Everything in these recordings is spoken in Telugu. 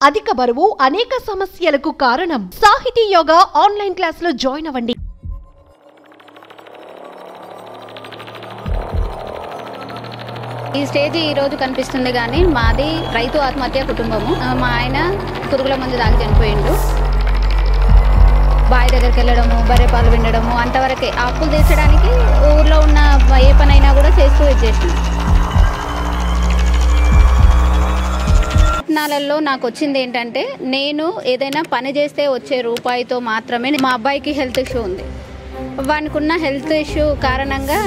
అధిక బరువు అనేక సమస్యలకు కారణం. సాహితీ యోగా ఆన్లైన్ క్లాసులో జాయిన్ అవ్వండి. ఈ స్టేజ్ ఈ రోజు కనిపిస్తుంది కానీ మాది రైతు ఆత్మహత్య కుటుంబము. మా ఆయన పురుగుల మందు తాగి చనిపోయిండు. బావి దగ్గరికి వెళ్ళడము, బర్రె పాలు వినడము, అంతవరకే. అప్పులు తీర్చడానికి ఊర్లో ఉన్న ఏ పనైనా కూడా చేస్తూ ఇచ్చేసినాం. పట్టణాలలో నాకు వచ్చింది ఏంటంటే, నేను ఏదైనా పని చేస్తే వచ్చే రూపాయితో మాత్రమే. మా అబ్బాయికి హెల్త్ ఇష్యూ ఉంది. వానికి ఉన్న హెల్త్ ఇష్యూ కారణంగా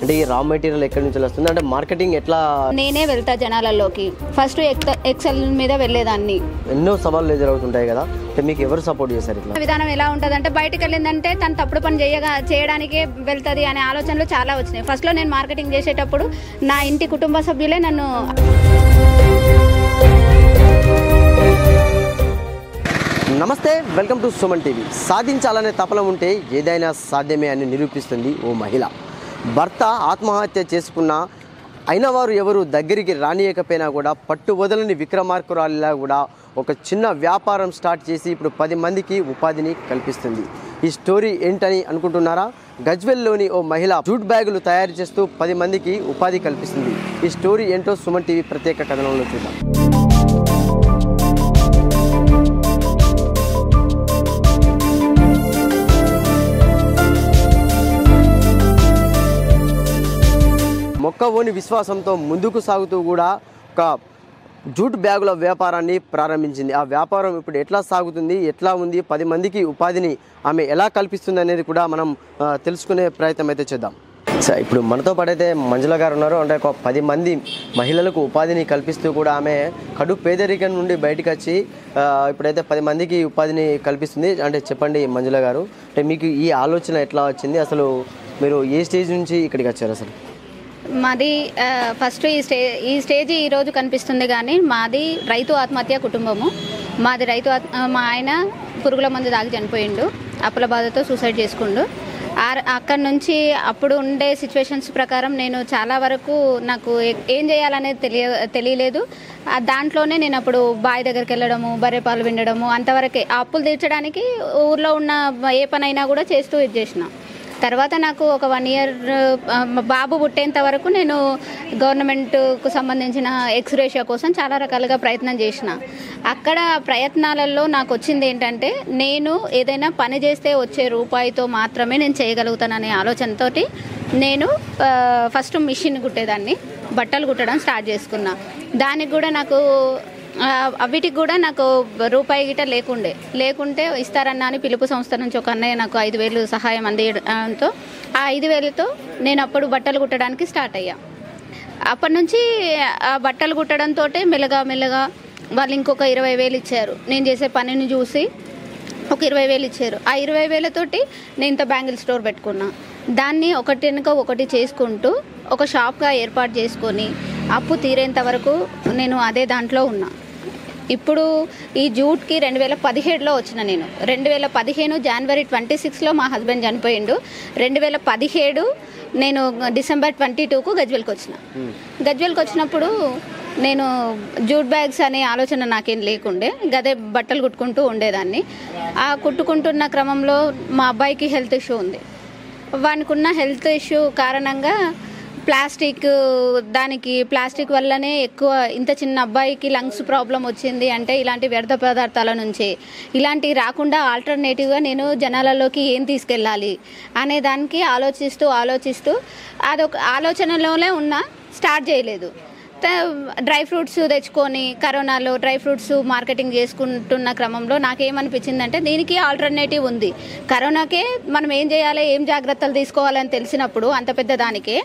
అంటే ఈ రా మెటీరియల్ ఎక్కడి నుంచి వస్తుంది, అంటే మార్కెటింగ్ ఎట్లా? నేనే వెళ్తా జనాలలోకి. ఫస్ట్ ఎక్సెల్ మీద వెళ్ళేదాన్ని. ఎన్నో సవాళ్ళు ఎదురవుతుంటాయి కదా, అంటే మీకు ఎవరు సపోర్ట్ చేశారు? ఇట్లా విధానం ఎలా ఉంటుంది అంటే, బయటకు వెళ్ళిందంటే తను తప్పుడు పని చేయడానికే వెళ్తుంది అనే ఆలోచనలు చాలా వచ్చినాయి. ఫస్ట్లో నేను మార్కెటింగ్ చేసేటప్పుడు నా ఇంటి కుటుంబ సభ్యులే నన్ను. నమస్తే, వెల్కమ్ టు సుమన్ టీవీ. సాధించాలనే తపన ఉంటే ఏదైనా సాధ్యమే అని నిరూపిస్తుంది ఓ మహిళ. భర్త ఆత్మహత్య చేసుకున్న అయిన వారు ఎవరు దగ్గరికి రానియకపోయినా కూడా పట్టు వదలని విక్రమార్కురాలిలా కూడా ఒక చిన్న వ్యాపారం స్టార్ట్ చేసి ఇప్పుడు 10 మందికి ఉపాధిని కల్పిస్తుంది. ఈ స్టోరీ ఏంటని అనుకుంటున్నారా? గజ్వెల్లోని ఓ మహిళ జూట్ బ్యాగులు తయారు చేస్తూ 10 మందికి ఉపాధి కల్పిస్తుంది. ఈ స్టోరీ ఏంటో సుమన్ టీవీ ప్రత్యేక కథనంలో చూద్దాం. మొక్కవోని విశ్వాసంతో ముందుకు సాగుతూ కూడా ఒక జూట్ బ్యాగుల వ్యాపారాన్ని ప్రారంభించింది. ఆ వ్యాపారం ఇప్పుడు ఎట్లా సాగుతుంది, ఎట్లా ఉంది, 10 మందికి ఉపాధిని ఆమె ఎలా కల్పిస్తుంది అనేది కూడా మనం తెలుసుకునే ప్రయత్నం అయితే చేద్దాం. సార్, ఇప్పుడు మనతో పాటు అయితే మంజుల గారు ఉన్నారు. అంటే ఒక 10 మంది మహిళలకు ఉపాధిని కల్పిస్తూ కూడా ఆమె కడు పేదరికం నుండి బయటకు వచ్చి ఇప్పుడైతే 10 మందికి ఉపాధిని కల్పిస్తుంది. అంటే చెప్పండి మంజుల గారు, అంటే మీకు ఈ ఆలోచన ఎట్లా వచ్చింది? అసలు మీరు ఏ స్టేజ్ నుంచి ఇక్కడికి వచ్చారు? అసలు మాది ఫస్ట్ ఈ స్టేజ్ ఈరోజు కనిపిస్తుంది కానీ మాది రైతు ఆత్మహత్య కుటుంబము. మాది మా ఆయన పురుగుల మందు తాగి చనిపోయిండు. అప్పుల బాధతో సూసైడ్ చేసుకుండు. అక్కడి నుంచి అప్పుడు ఉండే సిచ్యువేషన్స్ ప్రకారం నేను చాలా వరకు నాకు ఏం చేయాలనేది తెలియలేదు. దాంట్లోనే నేను అప్పుడు బావి దగ్గరికి వెళ్ళడము, బర్రె పాలు వినడము, అంతవరకే. ఆ అప్పులు తీర్చడానికి ఊర్లో ఉన్న ఏ పనైనా కూడా చేస్తూ ఇచ్చేసిన. తర్వాత నాకు ఒక 1 ఇయర్ బాబు పుట్టేంత వరకు నేను గవర్నమెంట్కు సంబంధించిన ఎక్స్రేషియా కోసం చాలా రకాలుగా ప్రయత్నం చేసిన. అక్కడ ప్రయత్నాలలో నాకు వచ్చింది ఏంటంటే, నేను ఏదైనా పని చేస్తే వచ్చే రూపాయితో మాత్రమే నేను చేయగలుగుతాననే ఆలోచనతో నేను ఫస్ట్ మిషన్ కుట్టేదాన్ని, బట్టలు కుట్టడం స్టార్ట్ చేసుకున్నా. దానికి కూడా నాకు వీటికి కూడా నాకు రూపాయి గిట లేకుంటే ఇస్తారన్నా అని పిలుపు సంస్థ నుంచి ఒక అన్నయ్య నాకు 5,000 సహాయం అందించడంతో ఆ 5,000తో నేను అప్పుడు బట్టలు కుట్టడానికి స్టార్ట్ అయ్యా. అప్పటి నుంచి ఆ బట్టలు కుట్టడంతో మెల్లగా వాళ్ళు ఇంకొక 20,000 ఇచ్చారు. నేను చేసే పనిని చూసి ఒక 20,000 ఇచ్చారు. ఆ 20,000తోటి నేను ఇంత బ్యాంగిల్ స్టోర్ పెట్టుకున్నా. దాన్ని ఒకటి వెనుక ఒకటి చేసుకుంటూ ఒక షాప్గా ఏర్పాటు చేసుకొని అప్పు తీరేంత వరకు నేను అదే దాంట్లో ఉన్నా. ఇప్పుడు ఈ జూట్కి 2017లో వచ్చిన నేను. 2015 జనవరి 26లో మా హస్బెండ్ చనిపోయిండు. 2017 నేను డిసెంబర్ 22కు గజ్వెల్కి వచ్చిన. గజ్వెల్కి వచ్చినప్పుడు నేను జూట్ బ్యాగ్స్ అనే ఆలోచన నాకేం లేకుండే, గదే బట్టలు కుట్టుకుంటూ ఉండేదాన్ని. ఆ కుట్టుకుంటున్న క్రమంలో మా అబ్బాయికి హెల్త్ ఇష్యూ ఉంది. వానికి ఉన్న హెల్త్ ఇష్యూ కారణంగా ప్లాస్టిక్ వల్లనే ఎక్కువ, ఇంత చిన్న అబ్బాయికి లంగ్స్ ప్రాబ్లం వచ్చింది అంటే ఇలాంటి వ్యర్థ పదార్థాల నుంచి. ఇలాంటివి రాకుండా ఆల్టర్నేటివ్గా నేను జనాలలోకి ఏం తీసుకెళ్ళాలి అనే దానికి ఆలోచిస్తూ అదొక ఆలోచనలోనే ఉన్నా, స్టార్ట్ చేయలేదు. డ్రై ఫ్రూట్స్ తెచ్చుకొని కరోనాలో డ్రై ఫ్రూట్స్ మార్కెటింగ్ చేసుకుంటున్న క్రమంలో నాకేమనిపించిందంటే, దీనికి ఆల్టర్నేటివ్ ఉంది. కరోనాకే మనం ఏం చేయాలి, ఏం జాగ్రత్తలు తీసుకోవాలని తెలిసినప్పుడు అంత పెద్ద దానికే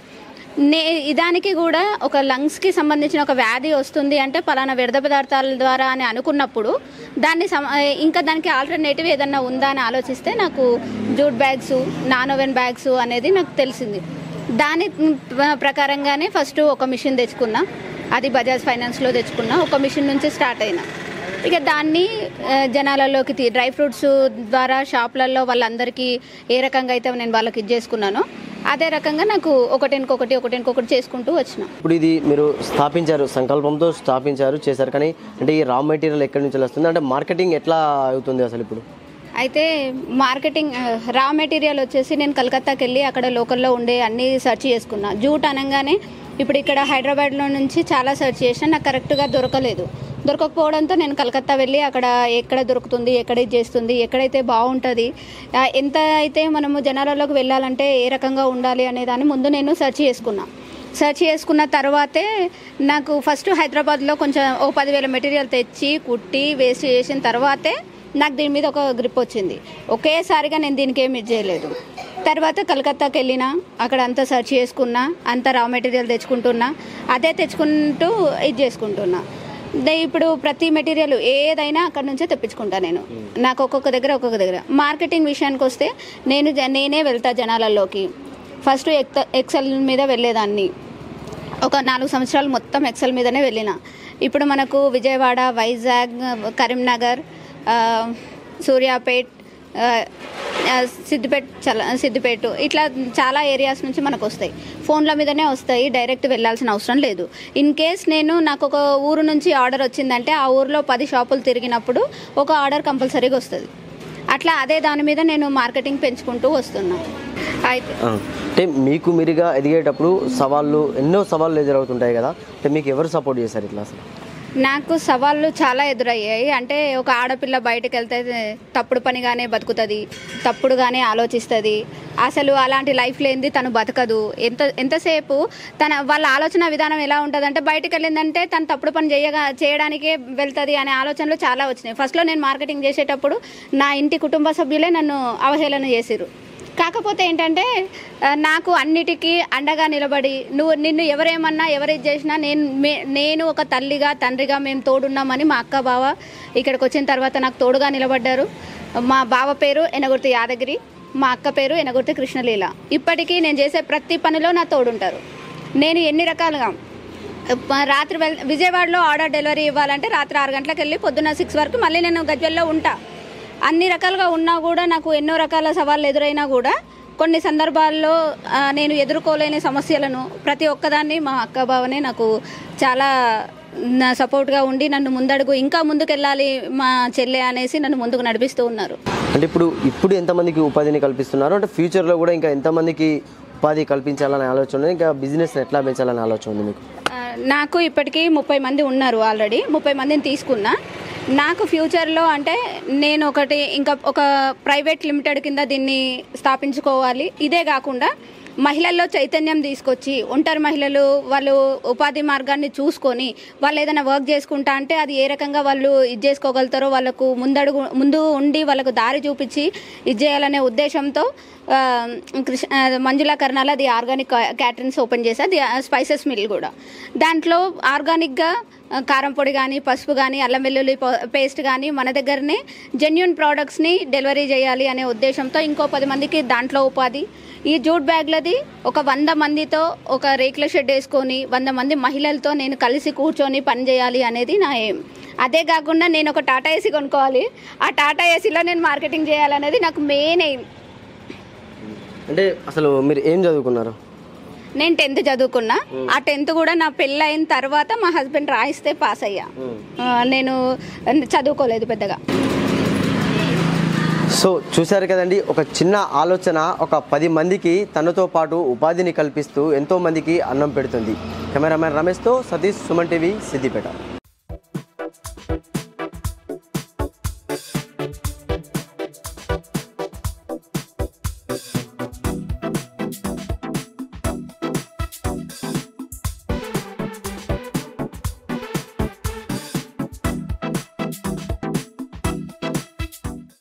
దానికి కూడా ఒక లంగ్స్కి సంబంధించిన ఒక వ్యాధి వస్తుంది అంటే పలానా వ్యర్థ పదార్థాల ద్వారా అని అనుకున్నప్పుడు ఇంకా దానికి ఆల్టర్నేటివ్ ఏదన్నా ఉందా అని ఆలోచిస్తే నాకు jute bags, non oven bags అనేది నాకు తెలిసింది. దాని ప్రకారంగానే ఫస్ట్ ఒక మిషన్ తెచ్చుకున్నా. అది బజాజ్ ఫైనాన్స్లో తెచ్చుకున్నా. ఒక మిషన్ నుంచి స్టార్ట్ అయినా. ఇక దాన్ని జనాలలోకి డ్రై ఫ్రూట్స్ ద్వారా షాపులలో వాళ్ళందరికీ ఏ రకంగా అయితే నేను వాళ్ళకి ఇచ్చేసుకున్నానో అదే రకంగా నాకు ఒకటికొకటి చేసుకుంటూ వచ్చిన. ఇప్పుడు ఇది మీరు స్థాపించారు, సంకల్పంతో స్థాపించారు, చేశారు, కానీ అంటే ఈ రా మెటీరియల్ ఎక్కడి నుంచి వస్తుంది, అంటే మార్కెటింగ్ ఎట్లా అవుతుంది అసలు ఇప్పుడు? అయితే మార్కెటింగ్ రా మెటీరియల్ వచ్చేసి నేను కలకత్తాకి వెళ్ళి అక్కడ లోకల్లో ఉండే అన్నీ సెర్చ్ చేసుకున్నా. జూట్ అనగానే ఇప్పుడు ఇక్కడ హైదరాబాద్లో నుంచి చాలా సెర్చ్ చేసినా నాకు కరెక్ట్గా దొరకకపోవడంతో నేను కలకత్తా వెళ్ళి అక్కడ ఎక్కడ దొరుకుతుంది, ఎక్కడ ఇది చేస్తుంది, ఎక్కడైతే బాగుంటుంది, ఎంత అయితే మనము జనాలలోకి వెళ్ళాలంటే ఏ రకంగా ఉండాలి అనే దాన్ని ముందు నేను సెర్చ్ చేసుకున్న తర్వాతే నాకు ఫస్ట్ హైదరాబాద్లో కొంచెం 10,000 మెటీరియల్ తెచ్చి కుట్టి వేస్ట్ చేసిన తర్వాతే నాకు దీని మీద ఒక గ్రిప్ వచ్చింది. ఒకేసారిగా నేను దీనికి ఏమి ఇది చేయలేదు. తర్వాత కలకత్తాకి వెళ్ళినా అక్కడ అంతా సెర్చ్ చేసుకున్నా, అంతా రా మెటీరియల్ తెచ్చుకుంటున్నా, అదే తెచ్చుకుంటూ ఇది చేసుకుంటున్నా. ఇప్పుడు ప్రతి మెటీరియల్ ఏదైనా అక్కడ నుంచే తెప్పించుకుంటా నేను. నాకు ఒక్కొక్క దగ్గర మార్కెటింగ్ విషయానికి వస్తే నేనే వెళ్తా జనాలలోకి. ఫస్ట్ ఎక్సెల్ మీద వెళ్ళేదాన్ని, ఒక 4 సంవత్సరాలు మొత్తం ఎక్సెల్ మీదనే వెళ్ళిన. ఇప్పుడు మనకు విజయవాడ, వైజాగ్, కరీంనగర్, సూర్యాపేట్, సిద్దిపేట ఇట్లా చాలా ఏరియాస్ నుంచి మనకు వస్తాయి. ఫోన్ల మీదనే వస్తాయి, డైరెక్ట్ వెళ్ళాల్సిన అవసరం లేదు. ఇన్ కేస్ నాకు ఒక ఊరు నుంచి ఆర్డర్ వచ్చిందంటే ఆ ఊరిలో 10 షాపులు తిరిగినప్పుడు ఒక ఆర్డర్ కంపల్సరీగా వస్తుంది. అట్లా అదే దాని మీద నేను మార్కెటింగ్ పెంచుకుంటూ వస్తున్నా. అయితే అంటే మీకు మీరుగా ఎదిగేటప్పుడు ఎన్నో సవాళ్ళు ఎదురవుతుంటాయి కదా, అంటే మీకు ఎవరు సపోర్ట్ చేశారు ఇట్లా? అసలు నాకు సవాళ్ళు చాలా ఎదురయ్యాయి. అంటే ఒక ఆడపిల్ల బయటకు వెళ్తే తప్పుడు పనిగానే బతుకుతుంది, తప్పుడుగానే ఆలోచిస్తుంది. అసలు అలాంటి లైఫ్ లేనిది తను బతకదు. ఎంతసేపు వాళ్ళ ఆలోచన విధానం ఎలా ఉంటుందంటే బయటకు వెళ్ళిందంటే తను తప్పుడు పని చేయడానికే వెళ్తుంది అనే ఆలోచనలు చాలా వచ్చినాయి. ఫస్ట్లో నేను మార్కెటింగ్ చేసేటప్పుడు నా ఇంటి కుటుంబ సభ్యులే నన్ను అవహేళన చేసిరు. కాకపోతే ఏంటంటే నాకు అన్నిటికీ అండగా నిలబడి నిన్ను ఎవరేమన్నా ఎవరిది చేసినా నేను ఒక తల్లిగా తండ్రిగా మేము తోడున్నామని మా అక్క బావ ఇక్కడికి వచ్చిన తర్వాత నాకు తోడుగా నిలబడ్డారు. మా బావ పేరు ఎనగుర్తి యాదగిరి, మా అక్క పేరు ఎనగుర్తి కృష్ణలీల. ఇప్పటికీ నేను చేసే ప్రతి పనిలో నా తోడుంటారు. నేను ఎన్ని రకాలుగా రాత్రి విజయవాడలో ఆర్డర్ డెలివరీ ఇవ్వాలంటే రాత్రి 6 గంటలకు వెళ్ళి పొద్దున్న 6 వరకు మళ్ళీ నేను గజ్వెల్లో ఉంటా. అన్ని రకాలుగా ఉన్నా కూడా నాకు ఎన్నో రకాల సవాళ్ళు ఎదురైనా కూడా కొన్ని సందర్భాల్లో నేను ఎదుర్కోలేని సమస్యలను ప్రతి ఒక్కదాన్ని మా అక్క బావనే నాకు చాలా సపోర్ట్గా ఉండి నన్ను ముందడుగు ఇంకా ముందుకెళ్ళాలి మా చెల్లె అనేసి నన్ను ముందుకు నడిపిస్తూ ఉన్నారు. అంటే ఇప్పుడు ఎంతమందికి ఉపాధిని కల్పిస్తున్నారు, అంటే ఫ్యూచర్లో కూడా ఇంకా ఎంతమందికి ఉపాధి కల్పించాలనే ఆలోచన ఉంది, ఇంకా బిజినెస్ ఎట్లా పెంచాలనే ఆలోచన ఉంది మీకు? నాకు ఇప్పటికీ 30 మంది ఉన్నారు. ఆల్రెడీ 30 మందిని తీసుకున్నా. నాకు ఫ్యూచర్లో అంటే నేను ఇంకా ఒక ప్రైవేట్ లిమిటెడ్ కింద దీన్ని స్థాపించుకోవాలి. ఇదే కాకుండా మహిళల్లో చైతన్యం తీసుకొచ్చి ఒంటరి మహిళలు వాళ్ళు ఉపాధి మార్గాన్ని చూసుకొని వాళ్ళు ఏదైనా వర్క్ చేసుకుంటా అంటే అది ఏ రకంగా వాళ్ళు ఇది చేసుకోగలుగుతారో వాళ్ళకు ముందు ఉండి వాళ్ళకు దారి చూపించి ఇది చేయాలనే ఉద్దేశంతో మంజులా కర్నాల్ అది ఆర్గానిక్ క్యాటరింగ్స్ ఓపెన్ చేసి అది స్పైసెస్ మిల్ కూడా. దాంట్లో ఆర్గానిక్గా కారం పొడి కానీ, పసుపు కానీ, అల్లం వెల్లుల్లి పేస్ట్ కానీ మన దగ్గరనే జెన్యూన్ ప్రోడక్ట్స్ని డెలివరీ చేయాలి అనే ఉద్దేశంతో ఇంకో 10 మందికి దాంట్లో ఉపాధి. ఈ జూట్ బ్యాగ్లది ఒక 100 మందితో ఒక రేకుల షెడ్ వేసుకొని 100 మంది మహిళలతో నేను కలిసి కూర్చొని పని చేయాలి అనేది నా ఎయిమ్. అదే కాకుండా నేను ఒక టాటా ఏసీ కొనుక్కోవాలి, ఆ టాటా ఏసీలో నేను మార్కెటింగ్ చేయాలనేది నాకు మెయిన్ ఎయిమ్. అంటే అసలు మీరు ఏం చదువుకున్నారు? నేను 10th చదువుకున్నా. ఆ 10th కూడా నా పెళ్ళి అయిన తర్వాత మా హస్బెండ్ రాయిస్తే పాస్ అయ్యా. నేను చదువుకోలేదు పెద్దగా. సో చూశారు కదండి, ఒక చిన్న ఆలోచన ఒక 10 మందికి తనతో పాటు ఉపాధిని కల్పిస్తూ ఎంతో మందికి అన్నం పెడుతుంది. కెమెరామెన్ రమేష్తో సతీష్, సుమన్ టీవీ, సిద్దిపేట.